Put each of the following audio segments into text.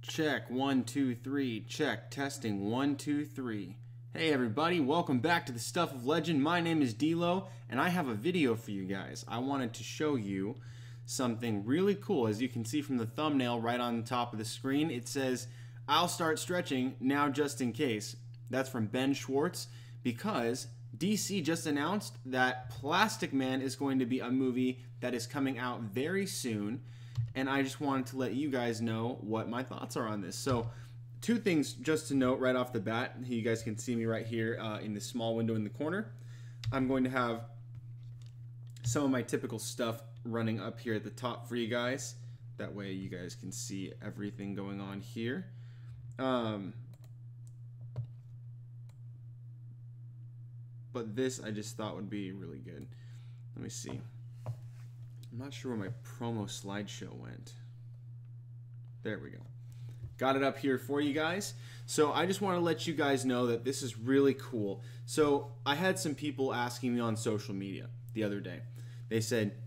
Check, 1, 2, 3. Check, testing, 1, 2, 3. Hey everybody, welcome back to the Stuff of Legend. My name is D-Lo, and I have a video for you guys. I wanted to show you something really cool. As you can see from the thumbnail right on the top of the screen, it says, "I'll start stretching now just in case." That's from Ben Schwartz, because DC just announced that Plastic Man is going to be a movie that is coming out very soon. And I just wanted to let you guys know what my thoughts are on this. So, two things just to note right off the bat. You guys can see me right here in this small window in the corner. I'm going to have some of my typical stuff running up here at the top for you guys. That way you guys can see everything going on here. But this I just thought would be really good. Let me see. I'm not sure where my promo slideshow went. There we go. Got it up here for you guys. So I just want to let you guys know that this is really cool. So I had some people asking me on social media the other day. They said,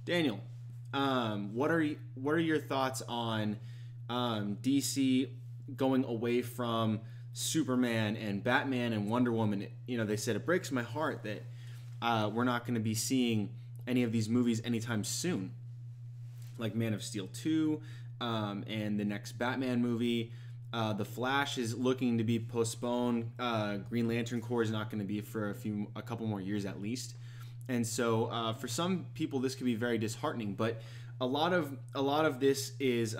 "Daniel, what are your thoughts on DC going away from Superman and Batman and Wonder Woman?" You know, they said it breaks my heart that we're not going to be seeing any of these movies anytime soon, like Man of Steel 2 and the next Batman movie. The Flash is looking to be postponed. Green Lantern Corps is not going to be for a couple more years at least. And so for some people this could be very disheartening, but a lot of this is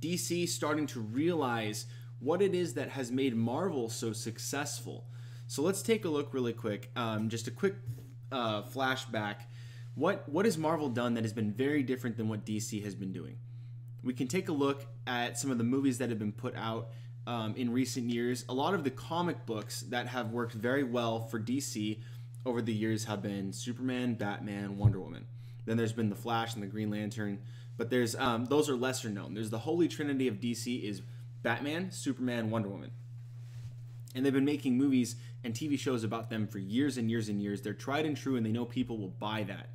DC starting to realize what it is that has made Marvel so successful. So let's take a look really quick. Just a quick flashback. What has Marvel done that has been very different than what DC has been doing? We can take a look at some of the movies that have been put out in recent years. A lot of the comic books that have worked very well for DC over the years have been Superman, Batman, Wonder Woman. Then there's been the Flash and the Green Lantern, but there's those are lesser known. There's the holy trinity of DC is Batman, Superman, Wonder Woman. And they've been making movies and TV shows about them for years and years and years. They're tried and true, and they know people will buy that.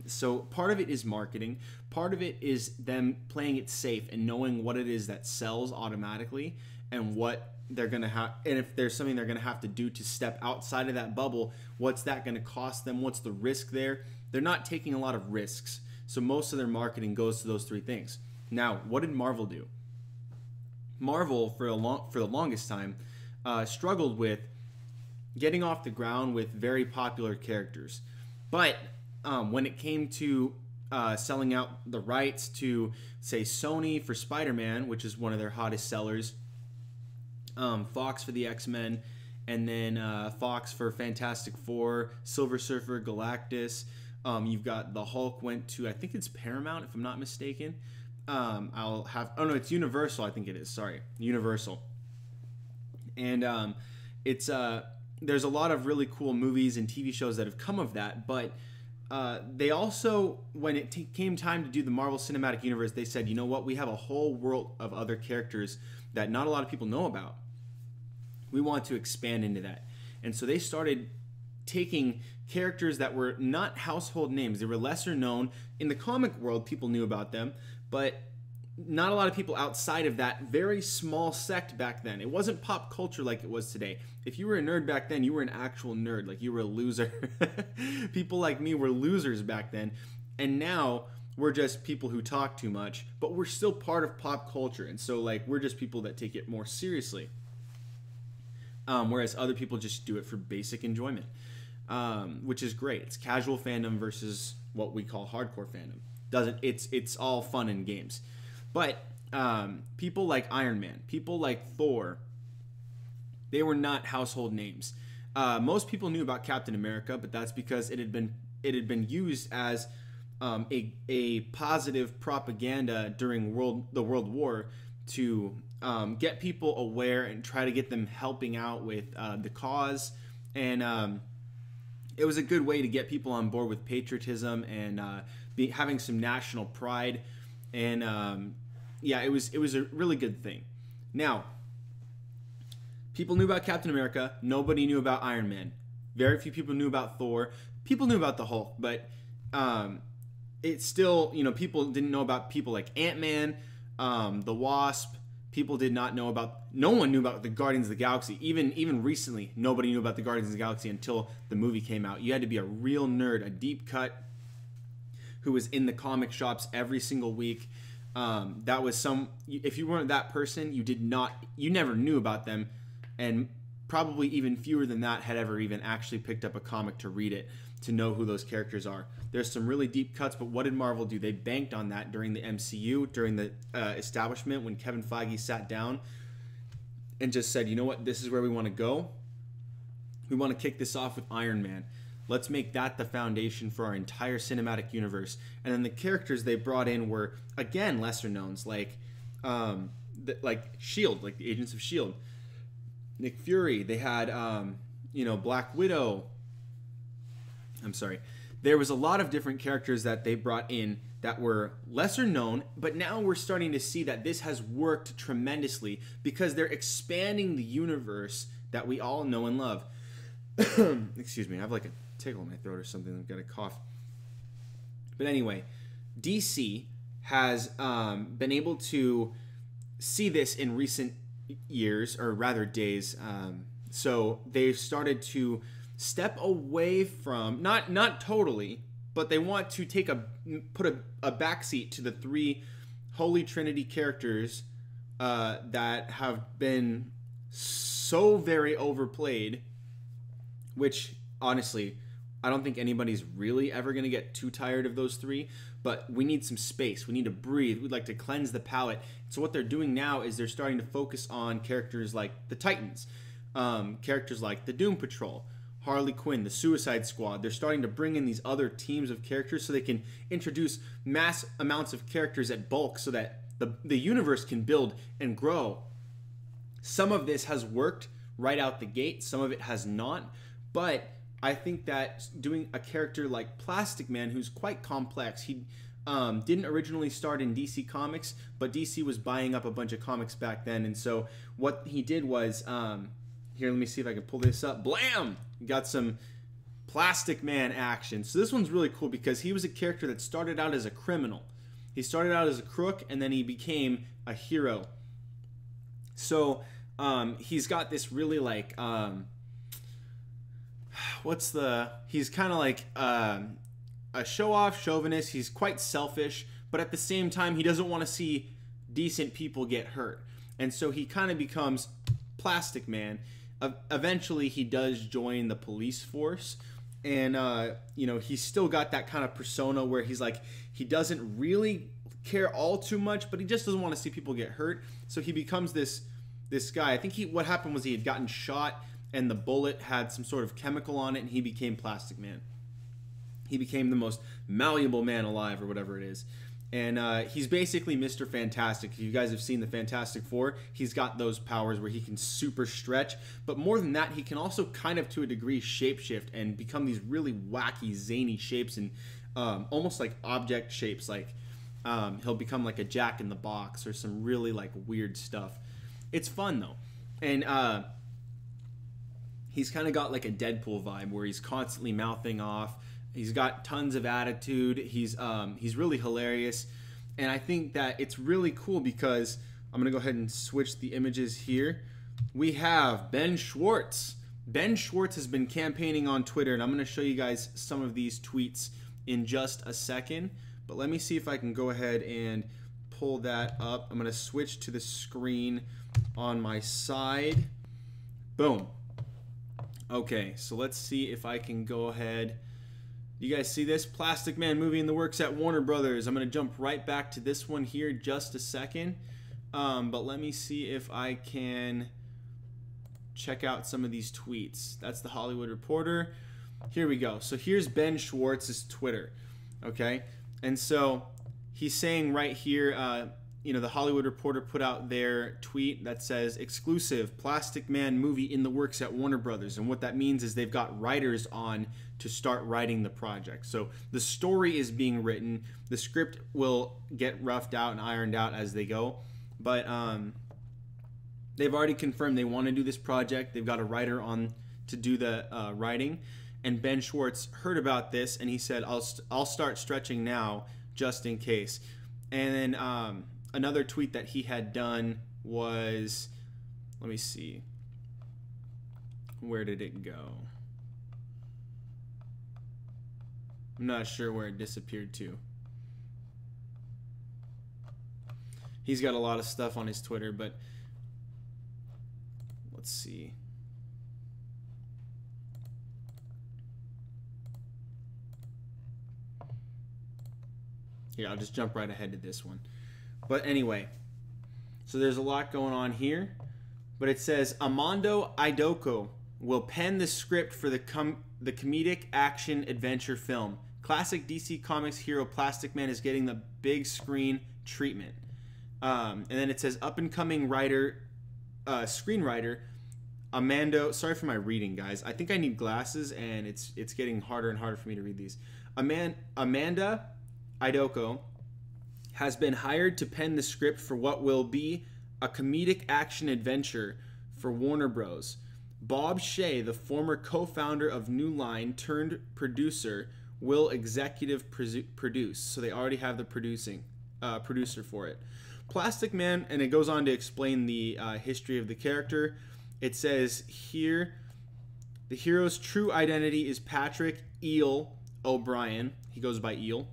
So part of it is marketing. Part of it is them playing it safe and knowing what it is that sells automatically and what they're going to have. And if there's something they're going to have to do to step outside of that bubble, what's that going to cost them? What's the risk there? They're not taking a lot of risks. So most of their marketing goes to those three things. Now, what did Marvel do? Marvel, for the longest time, struggled with getting off the ground with very popular characters. But when it came to selling out the rights to, say, Sony for Spider-Man, which is one of their hottest sellers, Fox for the X-Men, and then Fox for Fantastic Four, Silver Surfer, Galactus. You've got the Hulk went to, I think it's Paramount, if I'm not mistaken. Oh no, it's Universal, I think it is. Sorry, Universal. And there's a lot of really cool movies and TV shows that have come of that, but they also, when it came time to do the Marvel Cinematic Universe, they said, you know what, we have a whole world of other characters that not a lot of people know about. We want to expand into that. And so they started taking characters that were not household names. They were lesser known. In the comic world, people knew about them, but not a lot of people outside of that very small sect back then. It wasn't pop culture like it was today. If you were a nerd back then, you were an actual nerd. Like, you were a loser. People like me were losers back then. And now we're just people who talk too much, but we're still part of pop culture. And so, like, we're just people that take it more seriously. Whereas other people just do it for basic enjoyment, which is great. It's casual fandom versus what we call hardcore fandom. It's all fun and games. But people like Iron Man, people like Thor, they were not household names. Most people knew about Captain America, but that's because it had been used as a positive propaganda during the World War to get people aware and try to get them helping out with the cause. And it was a good way to get people on board with patriotism and having some national pride. And yeah, it was a really good thing. Now, people knew about Captain America. Nobody knew about Iron Man. Very few people knew about Thor. People knew about the Hulk, but it's still, you know, people didn't know about people like Ant-Man, the Wasp. People did not know about. No one knew about the Guardians of the Galaxy. Even recently, nobody knew about the Guardians of the Galaxy until the movie came out. You had to be a real nerd, a deep cut, who was in the comic shops every single week. That was if you weren't that person, you never knew about them, and probably even fewer than that had ever even actually picked up a comic to read it, to know who those characters are. There's some really deep cuts, but what did Marvel do? They banked on that during the MCU, during the establishment, when Kevin Feige sat down and just said, you know what, this is where we want to go. We want to kick this off with Iron Man. Let's make that the foundation for our entire cinematic universe. And then the characters they brought in were, again, lesser knowns, like S.H.I.E.L.D., like the Agents of S.H.I.E.L.D. Nick Fury. They had, Black Widow. I'm sorry. There was a lot of different characters that they brought in that were lesser known, but now we're starting to see that this has worked tremendously because they're expanding the universe that we all know and love. Excuse me, I have like a tickle in my throat or something. I've got a cough. But anyway, DC has been able to see this in recent years, or rather days. So they've started to step away from, not totally, but they want to put a backseat to the three Holy Trinity characters that have been so very overplayed, which honestly, I don't think anybody's really ever going to get too tired of those three, but we need some space. We need to breathe. We'd like to cleanse the palate. So what they're doing now is they're starting to focus on characters like the Titans, characters like the Doom Patrol, Harley Quinn, the Suicide Squad. They're starting to bring in these other teams of characters so they can introduce mass amounts of characters at bulk so that the universe can build and grow. Some of this has worked right out the gate. Some of it has not. But I think that doing a character like Plastic Man, who's quite complex, he didn't originally start in DC Comics, but DC was buying up a bunch of comics back then. And so what he did was, here, let me see if I can pull this up. Blam! Got some Plastic Man action. So this one's really cool because he was a character that started out as a criminal. He started out as a crook, and then he became a hero. So he's got this really like... he's kind of like a show-off chauvinist. He's quite selfish, but at the same time, he doesn't want to see decent people get hurt. And so he kind of becomes Plastic Man. Eventually, he does join the police force. And, he's still got that kind of persona where he's like, he doesn't really care all too much, but he just doesn't want to see people get hurt. So he becomes this guy. I think what happened was he had gotten shot, and the bullet had some sort of chemical on it, and he became Plastic Man. He became the most malleable man alive, or whatever it is. And he's basically Mr. Fantastic. If you guys have seen the Fantastic Four, he's got those powers where he can super stretch. But more than that, he can also kind of, to a degree, shapeshift and become these really wacky, zany shapes and almost like object shapes. Like he'll become like a Jack in the Box or some really like weird stuff. It's fun, though. And... he's kind of got like a Deadpool vibe where he's constantly mouthing off. He's got tons of attitude. He's really hilarious. And I think that it's really cool because I'm going to go ahead and switch the images here. We have Ben Schwartz. Ben Schwartz has been campaigning on Twitter, and I'm going to show you guys some of these tweets in just a second. But let me see if I can go ahead and pull that up. I'm going to switch to the screen on my side. Boom. Okay, so let's see if I can go ahead. You guys see this? Plastic Man movie in the works at Warner Brothers. I'm going to jump right back to this one here just a second. But let me see if I can check out some of these tweets. That's the Hollywood Reporter. Here we go. So here's Ben Schwartz's Twitter. Okay? And so he's saying right here, the Hollywood Reporter put out their tweet that says, exclusive Plastic Man movie in the works at Warner Brothers. And what that means is they've got writers on to start writing the project. So the story is being written. The script will get roughed out and ironed out as they go. But they've already confirmed they want to do this project. They've got a writer on to do the writing. And Ben Schwartz heard about this, and he said, I'll start stretching now just in case. And then another tweet that he had done was, let me see, where did it go? I'm not sure where it disappeared to. He's got a lot of stuff on his Twitter, but let's see. Here, I'll just jump right ahead to this one. But anyway, so there's a lot going on here. But it says, Armando Idoko will pen the script for the comedic action adventure film. Classic DC Comics hero Plastic Man is getting the big screen treatment. And then it says, up-and-coming writer, screenwriter, Armando, sorry for my reading, guys. I think I need glasses, and it's getting harder and harder for me to read these. Amanda Idoko has been hired to pen the script for what will be a comedic action adventure for Warner Bros. Bob Shea, the former co-founder of New Line turned producer, will executive produce. So they already have the producer for it. Plastic Man, and it goes on to explain the history of the character. It says here, the hero's true identity is Patrick Eel O'Brien. He goes by Eel.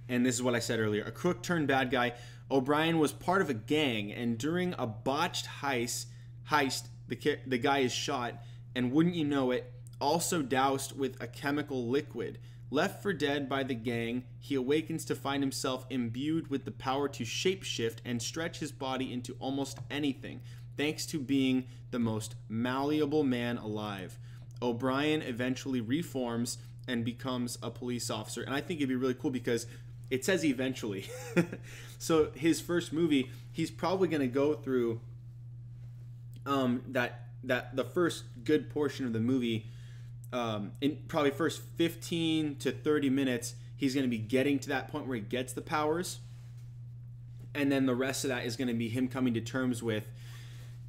And this is what I said earlier. A crook turned bad guy. O'Brien was part of a gang, and during a botched heist, the guy is shot, and wouldn't you know it, also doused with a chemical liquid. Left for dead by the gang, he awakens to find himself imbued with the power to shapeshift and stretch his body into almost anything, thanks to being the most malleable man alive. O'Brien eventually reforms and becomes a police officer. And I think it'd be really cool because it says eventually. So his first movie, he's probably going to go through the first good portion of the movie. In probably first 15 to 30 minutes, he's going to be getting to that point where he gets the powers. And then the rest of that is going to be him coming to terms with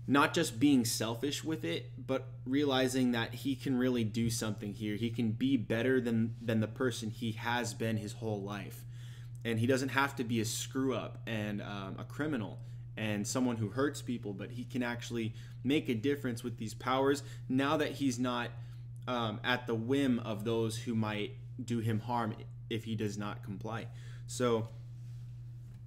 not just being selfish with it, but realizing that he can really do something here. He can be better than the person he has been his whole life. And he doesn't have to be a screw-up and a criminal and someone who hurts people, but he can actually make a difference with these powers now that he's not at the whim of those who might do him harm if he does not comply. So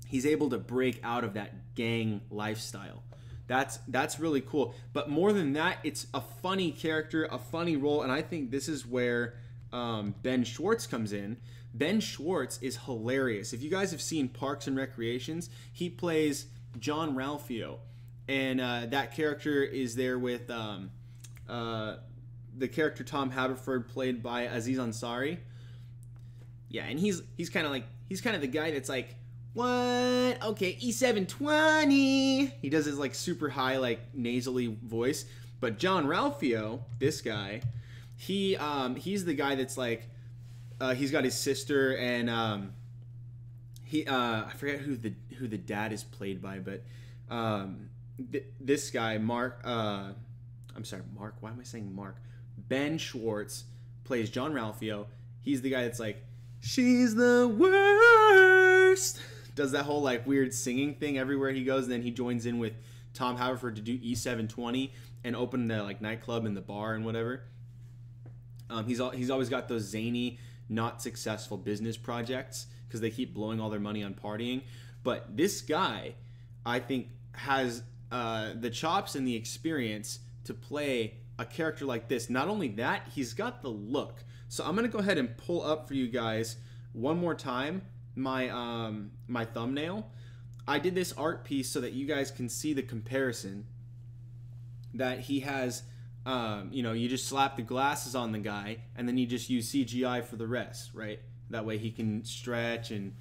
he's able to break out of that gang lifestyle. That's really cool. But more than that, it's a funny character, a funny role, and I think this is where Ben Schwartz comes in. Ben Schwartz is hilarious. If you guys have seen Parks and Recreations, he plays John Ralphio, and that character is there with the character Tom Haverford, played by Aziz Ansari. Yeah, and he's kind of the guy that's like, what? Okay, E720. He does his like super high, like nasally voice. But John Ralphio, this guy, he's the guy that's like, he's got his sister, and I forget who the dad is played by, but this guy Mark. I'm sorry, Mark. Why am I saying Mark? Ben Schwartz plays John Ralphio. He's the guy that's like, she's the worst. Does that whole like weird singing thing everywhere he goes, and then he joins in with Tom Haverford to do E720 and open the like nightclub and the bar and whatever. He's always got those zany, not successful business projects because they keep blowing all their money on partying. But this guy, I think, has the chops and the experience to play a character like this. Not only that, he's got the look. So I'm gonna go ahead and pull up for you guys one more time my my thumbnail. I did this art piece so that you guys can see the comparison that he has. You just slap the glasses on the guy and then you just use CGI for the rest, right? That way he can stretch and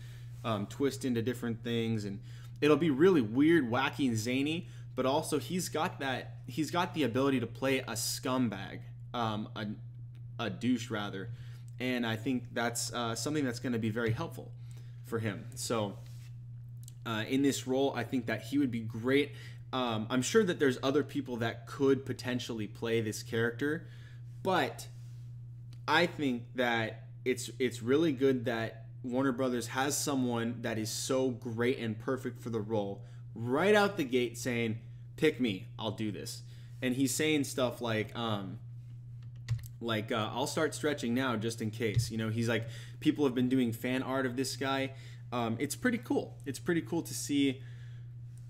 twist into different things, and it'll be really weird, wacky, and zany. But also he's got the ability to play a scumbag, a douche rather, and I think that's something that's going to be very helpful for him. So in this role, I think that he would be great. I'm sure that there's other people that could potentially play this character, but I think that it's really good that Warner Brothers has someone that is so great and perfect for the role right out the gate saying, pick me, I'll do this. And he's saying stuff like I'll start stretching now just in case. You know, he's like, people have been doing fan art of this guy. It's pretty cool. It's pretty cool to see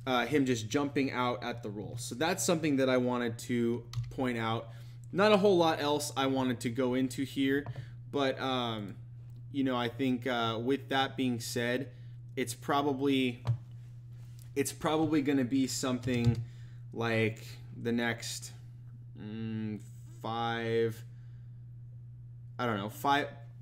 him just jumping out at the role. So that's something that I wanted to point out. Not a whole lot else I wanted to go into here, but you know, I think with that being said, it's probably going to be something like the next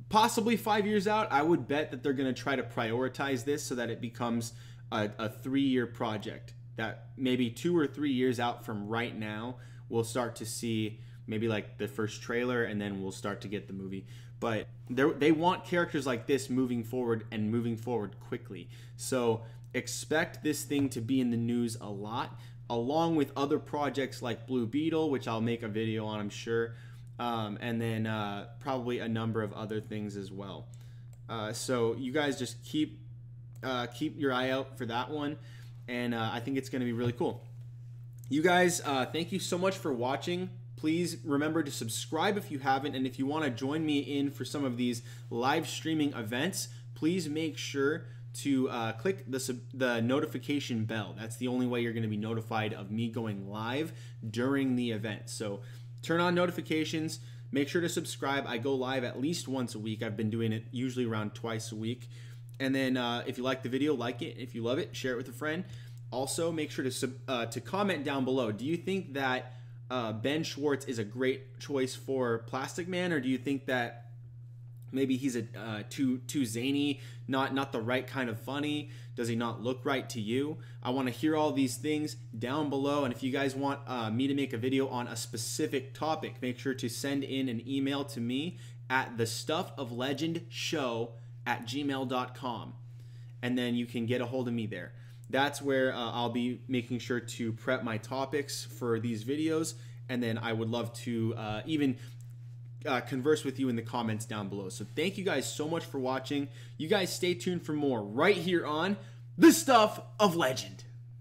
possibly 5 years out. I would bet that they're going to try to prioritize this so that it becomes a 3-year project, that maybe 2 or 3 years out from right now, we'll start to see maybe like the first trailer, and then we'll start to get the movie. But they want characters like this moving forward, and moving forward quickly. So expect this thing to be in the news a lot, along with other projects like Blue Beetle, which I'll make a video on, I'm sure, and then probably a number of other things as well. So you guys just keep your eye out for that one, and I think it's going to be really cool. You guys, thank you so much for watching. Please remember to subscribe if you haven't, and if you want to join me in for some of these live streaming events, please make sure to click the notification bell. That's the only way you're going to be notified of me going live during the event. So turn on notifications, make sure to subscribe. I go live at least once a week. I've been doing it usually around twice a week. And then if you like the video, like it. If you love it, share it with a friend. Also, make sure to comment down below. Do you think that Ben Schwartz is a great choice for Plastic Man, or do you think that maybe he's too zany, not the right kind of funny? Does he not look right to you? I want to hear all these things down below, and if you guys want me to make a video on a specific topic, make sure to send in an email to me at thestuffoflegendshow@gmail.com, and then you can get a hold of me there. That's where I'll be making sure to prep my topics for these videos, and then I would love to even converse with you in the comments down below. So thank you guys so much for watching. You guys stay tuned for more right here on The Stuff of Legend.